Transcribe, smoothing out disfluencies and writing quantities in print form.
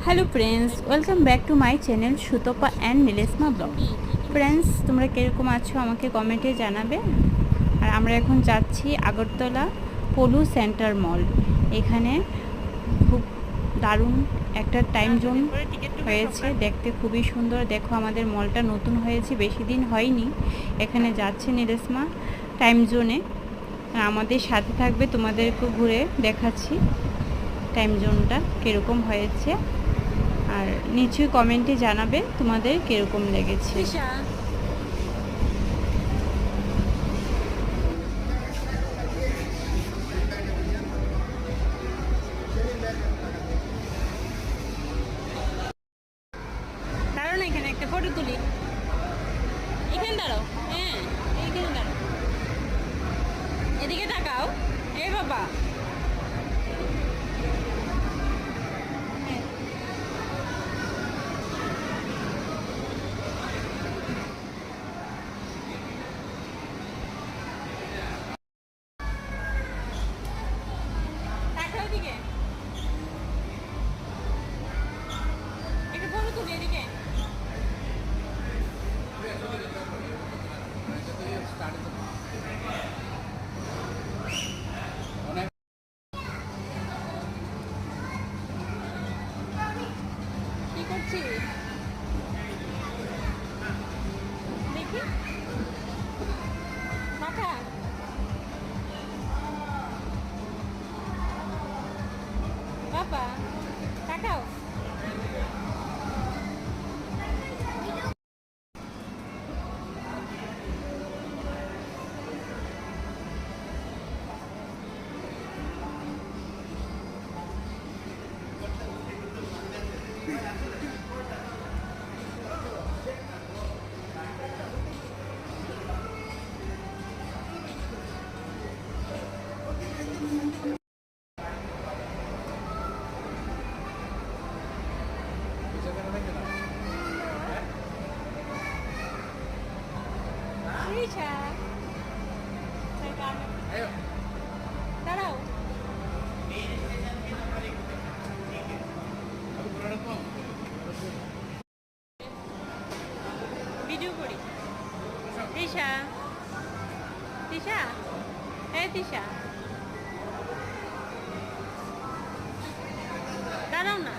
Hello friends, welcome back to my channel Sutapa and নীলেশমা blog. Friends, তোমরা কীরকম আছো আমাকে কমেন্টে জানাবে। আর আমরা এখন যাচ্ছি আগরতলা পলু সেন্টার মল। এখানে খুব দারুণ একটা টাইম জোন হয়েছে, দেখতে খুবই সুন্দর। দেখো, আমাদের মলটা নতুন হয়েছে, বেশি দিন হয়নি। এখানে যাচ্ছে নীলেশমা টাইম জোনে। আমাদের সাথে থাকবে, তোমাদেরকে ঘুরে দেখাচ্ছি টাইম জোনটা কীরকম হয়েছে। আর নিচে কমেন্টে জানাবে তোমাদের কীরকম লেগেছে। দাঁড়াও না, এখানে একটা ফটো তুলি। এখানে দাঁড়াও, হ্যাঁ এইখানে দাঁড়াও, এদিকে তাকাও। এ বাবা, তাকাও এদিকে, একটা ফটো তুলি এদিকে। কি করছিস দেখি, তাকা বাবা, তাকাও। রিশা, দাঁড়াও। ভিডিও করি। রিশা, তিশা, হ্যাঁ তিশা, দাঁড়াও না।